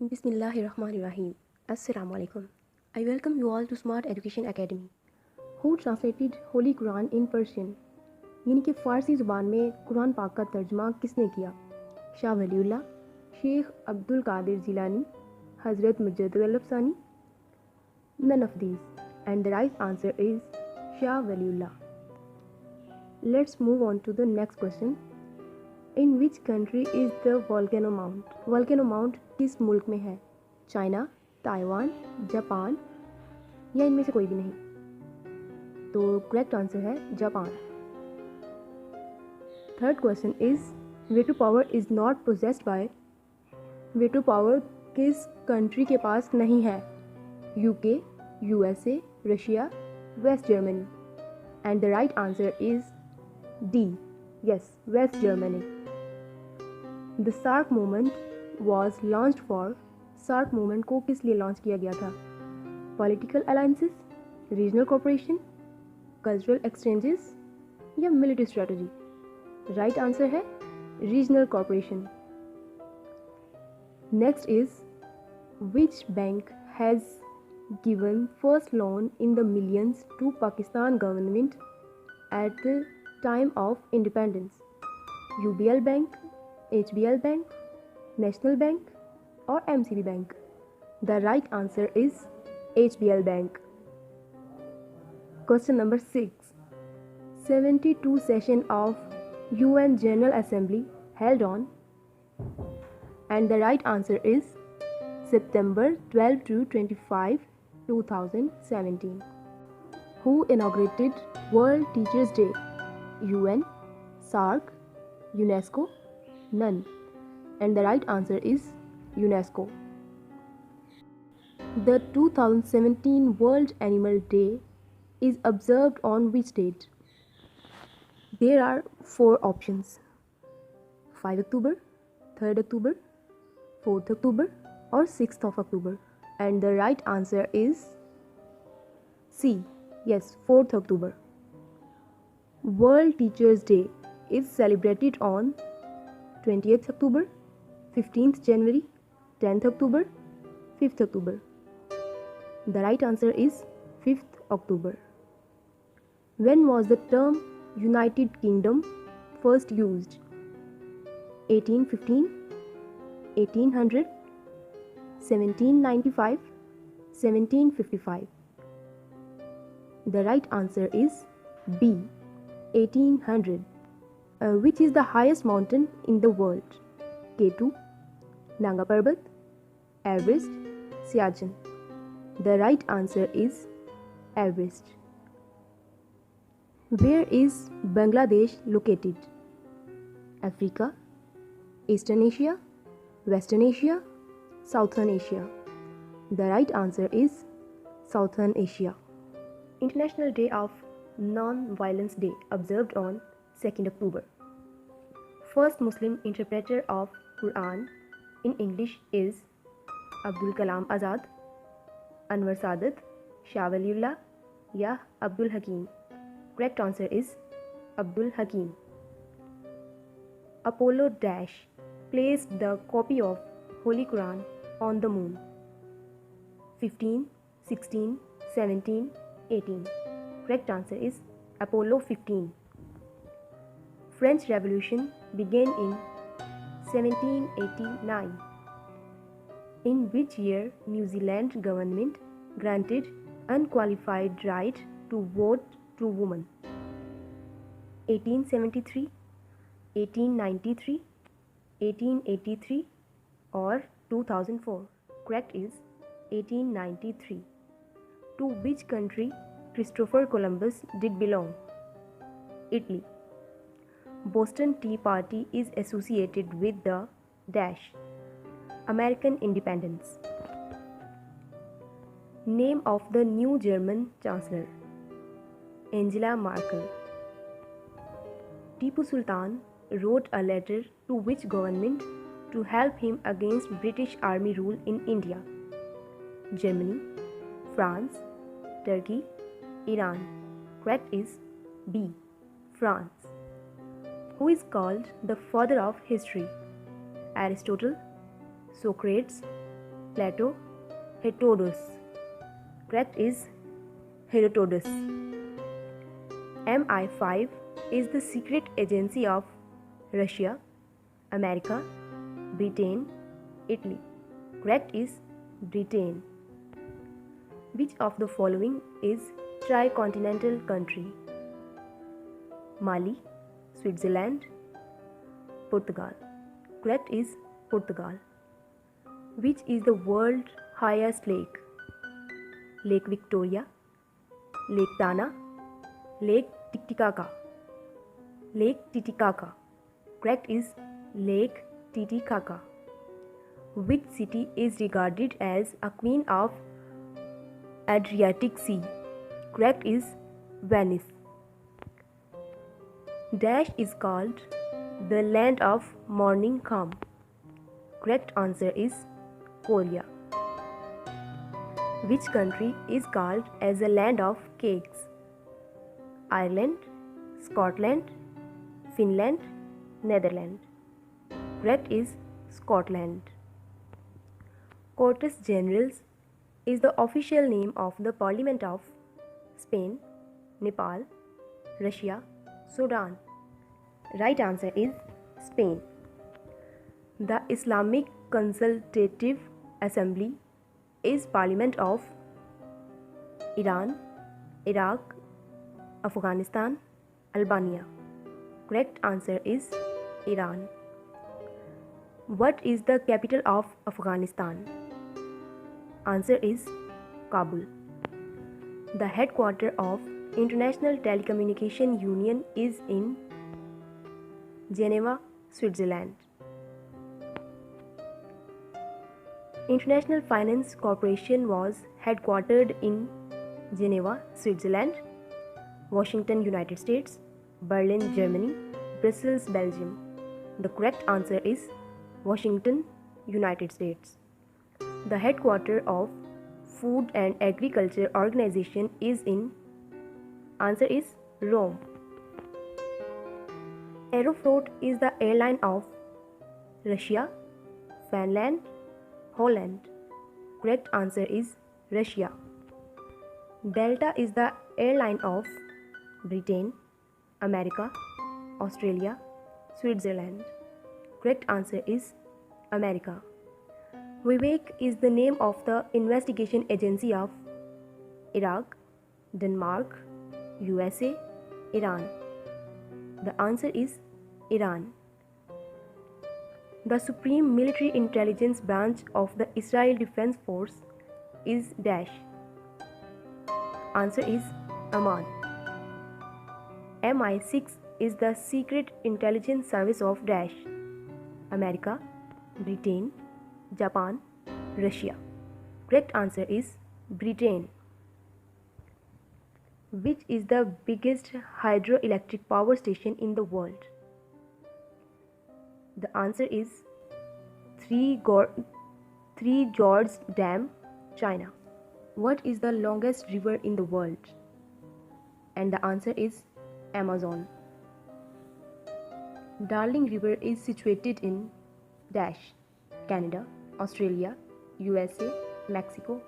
Bismillahirrahmanirrahim. Assalamu alaikum. I welcome you all to Smart Education Academy. Who translated Holy Quran in Persian? यानी कि फ़ारसी ज़ुबान में कुरान पाक का तर्जमा किसने किया? शाह वलीउल्लाह, शेख अब्दुल कादिर जिलानी, हज़रत मुजद्दिद अल-अफ़सानी? None of these. And the right answer is Shah Waliullah. Let's move on to the next question. In which country is the volcano mount? Volcano mount किस मुल्क में है? चाइना, ताइवान, जापान या इनमें से कोई भी नहीं? तो करेक्ट आंसर है Japan. Third question is veto power is not possessed by. Veto power किस कंट्री के पास नहीं है? UK, USA, Russia, West Germany. And the right answer is D, yes, West Germany. The SAARC movement was launched for. SAARC movement को किस लिए लॉन्च किया गया था? Political alliances, regional cooperation, cultural exchanges या मिलिट्री स्ट्रेटजी? राइट आंसर है regional cooperation. Next is which bank has given first loan in the millions to Pakistan government at the time of independence? UBL Bank, HBL Bank, National Bank or MCB Bank? The right answer is HBL Bank. Question number 6. 72 session of UN General Assembly held on, and the right answer is September 12 to 25, 2017. Who inaugurated World Teachers Day? UN, SAARC, UNESCO? None. And the right answer is UNESCO. The 2017 World Animal Day is observed on which date? There are 4 options: 5 October, 3rd October, 4th October or 6th of October. And the right answer is C, yes, 4th October. World Teachers Day is celebrated on 20th October, 15th January, 10th October, 5th October. The right answer is 5th October. When was the term United Kingdom first used? 1815, 1800, 1795, 1755. The right answer is B, 1800. Which is the highest mountain in the world? K2, Nanga Parbat, Everest, Siachen. The right answer is Everest. Where is Bangladesh located? Africa, Eastern Asia, Western Asia, Southern Asia? The right answer is Southern Asia. International Day of Non-Violence Day observed on 2nd October. First Muslim interpreter of Quran in English is Abdul Kalam Azad, Anwar Sadat, Shah Waliullah ya Abdul Hakim? Correct answer is Abdul Hakim. Apollo Dash placed the copy of Holy Quran on the moon. 15, 16, 17, 18. Correct answer is Apollo 15. French Revolution began in 1789. In which year New Zealand government granted unqualified right to vote to women? 1873, 1893, 1883 or 2004? Correct is 1893. To which country Christopher Columbus did belong? Italy. Boston Tea Party is associated with the dash. American independence. Name of the new German Chancellor? Angela Merkel. Tipu Sultan wrote a letter to which government to help him against British Army rule in India? Germany, France, Turkey, Iran? Correct is B, France. Who is called the father of history? Aristotle, Socrates, Plato, Herodotus. Correct is Herodotus. MI5 is the secret agency of Russia, America, Britain, Italy. Correct is Britain. Which of the following is tricontinental country? Mali, Switzerland, Portugal. Correct is Portugal. Which is the world's highest lake? Lake Victoria, Lake Tana, Lake Titicaca. Lake Titicaca. Correct is Lake Titicaca. Which city is regarded as a queen of Adriatic Sea? Correct is Venice. Dash is called the land of morning calm. Correct answer is Korea. Which country is called as the land of cakes? Ireland, Scotland, Finland, Netherlands. Correct is Scotland. Cortes Generales is the official name of the Parliament of Spain, Nepal, Russia, Sudan. Right answer is Spain. The Islamic Consultative Assembly is Parliament of Iran, Iraq, Afghanistan, Albania. Correct answer is Iran. What is the capital of Afghanistan? Answer is Kabul. The headquarters of International Telecommunication Union is in Geneva, Switzerland. International Finance Corporation was headquartered in Geneva, Switzerland, Washington, United States, Berlin, Germany, Brussels, Belgium. The correct answer is Washington, United States. The headquarters of Food and Agriculture Organization is in answer is Rome. Aeroflot is the airline of Russia, Finland, Holland. Correct answer is Russia. Delta is the airline of Britain, America, Australia, Switzerland. Correct answer is America. Vivek is the name of the investigation agency of Iraq, Denmark, USA, Iran. The answer is Iran. The Supreme Military Intelligence Branch of the Israel Defense Force is dash. Answer is Amman. MI6 is the secret intelligence service of dash. America, Britain, Japan, Russia. Correct answer is Britain. Which is the biggest hydroelectric power station in the world? The answer is Three Gorges Dam, China. What is the longest river in the world? And the answer is Amazon. Darling River is situated in dash. Canada, Australia, USA, Mexico.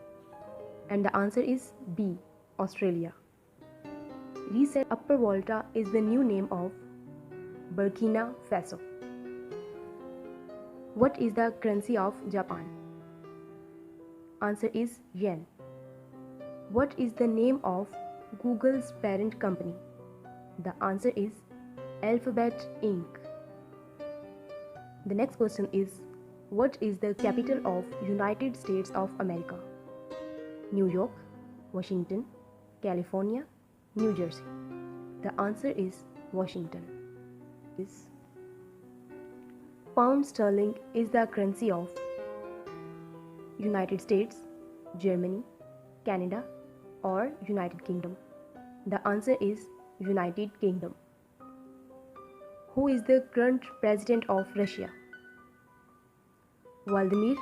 And the answer is B, Australia. Recent Upper Volta is the new name of Burkina Faso. What is the currency of Japan? Answer is yen. What is the name of Google's parent company? The answer is Alphabet Inc. The next question is, what is the capital of United States of America? New York, Washington, California, New Jersey. The answer is Washington. Pound sterling is the currency of United States, Germany, Canada, or United Kingdom. The answer is United Kingdom. Who is the current president of Russia? Vladimir,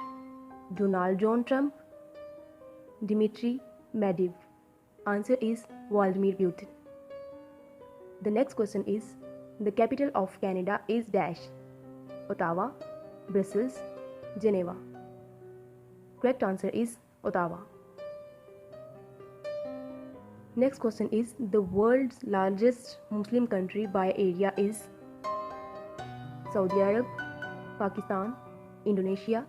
Donald John Trump, Dmitry Medvedev. Answer is Vladimir Putin. The next question is, the capital of Canada is dash. Ottawa, Brussels, Geneva. Correct answer is Ottawa. Next question is, the world's largest Muslim country by area is Saudi Arab, Pakistan, Indonesia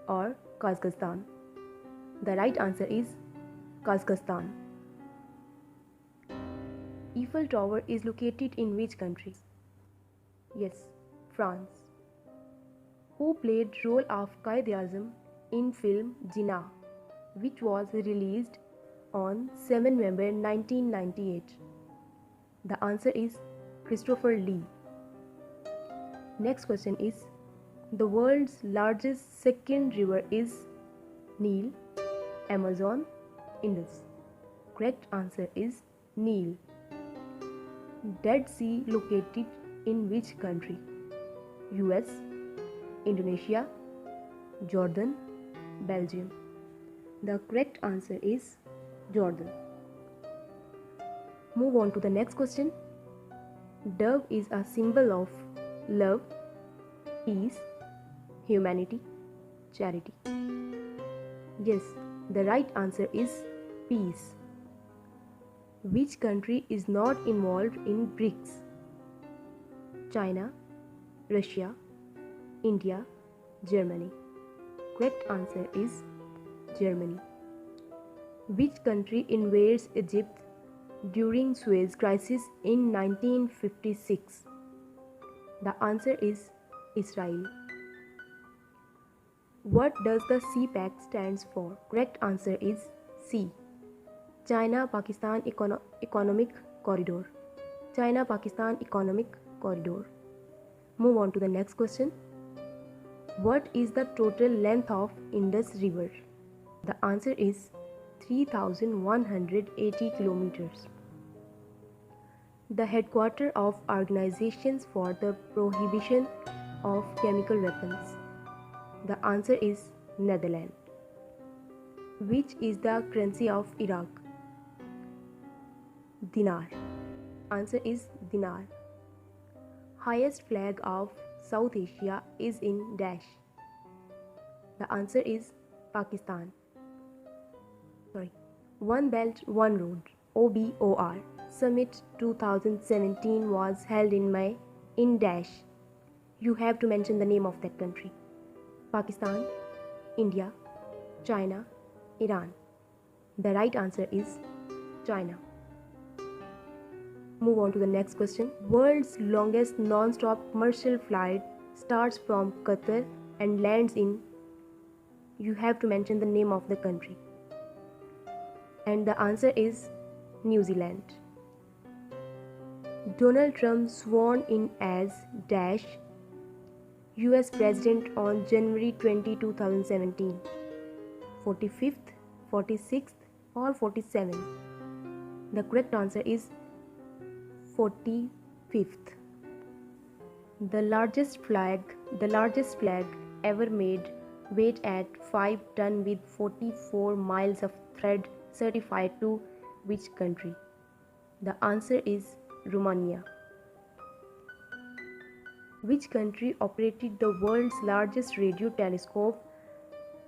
or Kazakhstan. The right answer is Kazakhstan. Eiffel Tower is located in which country? Yes, France. Who played role of Quaid-e-Azam in film Jinnah, which was released on 7 November 1998? The answer is Christopher Lee. Next question is, the world's largest second river is Nile, Amazon, Indus. Correct answer is Nile. Dead Sea located in which country? US, Indonesia, Jordan, Belgium. The correct answer is Jordan. Move on to the next question. Dove is a symbol of love, peace, humanity, charity. Yes, the right answer is peace. Which country is not involved in BRICS? China, Russia, India, Germany. Correct answer is Germany. Which country invades Egypt during Suez Crisis in 1956? The answer is Israel. What does the CPEC stands for? Correct answer is C. China-Pakistan Economic Corridor. China-Pakistan Economic Corridor. Move on to the next question. What is the total length of Indus River? The answer is 3,180 kilometers. The headquarters of Organizations for the Prohibition of Chemical Weapons. The answer is Netherlands. Which is the currency of Iraq? Dinar. Answer is dinar. Highest flag of South Asia is in dash. The answer is Pakistan. One Belt, One Road, OBOR Summit 2017 was held in dash. You have to mention the name of that country. Pakistan, India, China, Iran. The right answer is China. Move on to the next question. World's longest non-stop commercial flight starts from Qatar and lands in. You have to mention the name of the country. And the answer is New Zealand. Donald Trump sworn in as dash US President on January 20, 2017. 45th, 46th or 47th? The correct answer is 45th. The largest flag ever made weighed at 5 tons with 44 miles of thread certified to which country? The answer is Romania. Which country operated the world's largest radio telescope,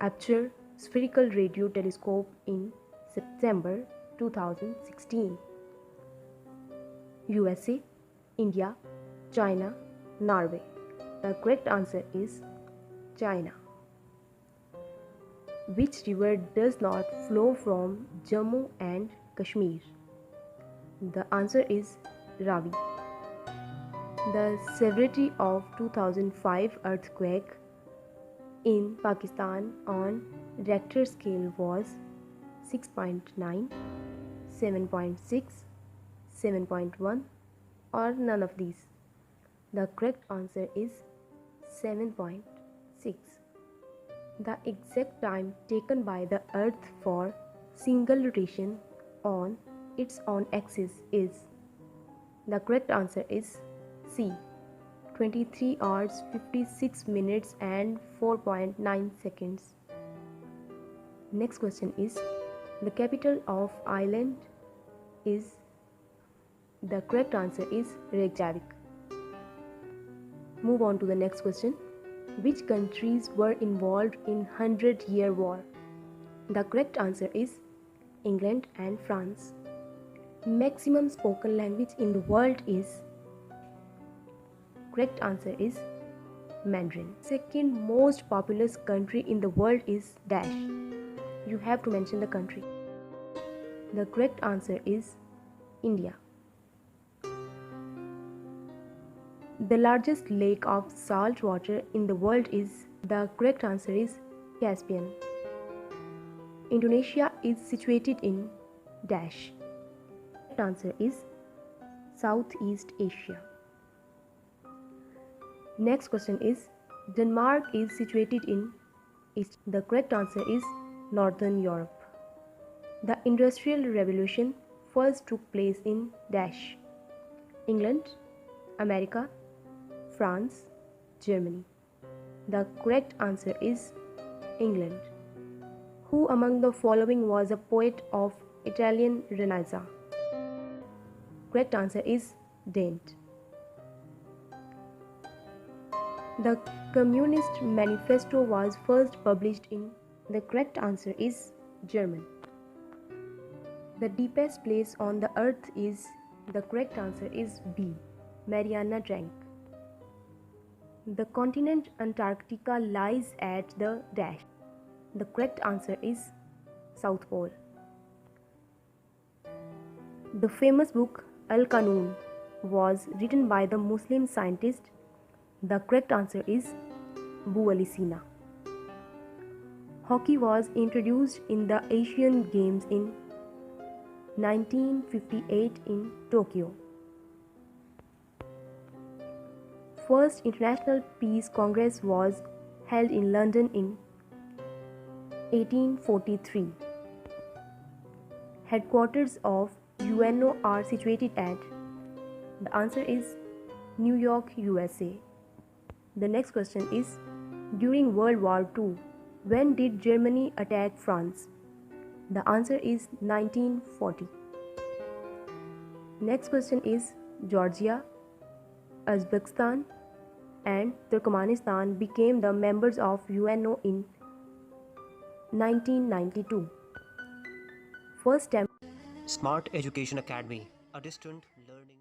Aperture Spherical Radio Telescope, in September 2016? USA, India, China, Norway. The correct answer is China. Which river does not flow from Jammu and Kashmir? The answer is Ravi. The severity of 2005 earthquake in Pakistan on Richter scale was 6.9, 7.6, 7.1 or none of these. The correct answer is 7.6. The exact time taken by the Earth for single rotation on its own axis is. The correct answer is C. 23 hours 56 minutes and 4.9 seconds. Next question is, the capital of Ireland is. The correct answer is Reykjavik. Move on to the next question. Which countries were involved in 100-Year War? The correct answer is England and France. Maximum spoken language in the world is, correct answer is Mandarin. Second most populous country in the world is dash. You have to mention the country. The correct answer is India. The largest lake of salt water in the world is, the correct answer is Caspian. Indonesia is situated in dash. The correct answer is Southeast Asia. Next question is, Denmark is situated in east. The correct answer is Northern Europe. The Industrial Revolution first took place in dash. England, America, France, Germany. The correct answer is England. Who among the following was a poet of Italian Renaissance? Correct answer is Dante. The Communist Manifesto was first published in, the correct answer is German. The deepest place on the earth is, the correct answer is B, Mariana Trench. The continent Antarctica lies at the dash. The correct answer is South Pole. The famous book Al-Qanun was written by the Muslim scientist. The correct answer is Abu Ali Sina. Hockey was introduced in the Asian Games in 1958 in Tokyo. First International Peace Congress was held in London in 1843. Headquarters of UNO are situated at, the answer is New York, USA. The next question is, during World War II, when did Germany attack France? The answer is 1940. Next question is, Georgia, Uzbekistan and Turkmenistan became the members of UNO in 1992. First time Smart Education Academy, a distant learning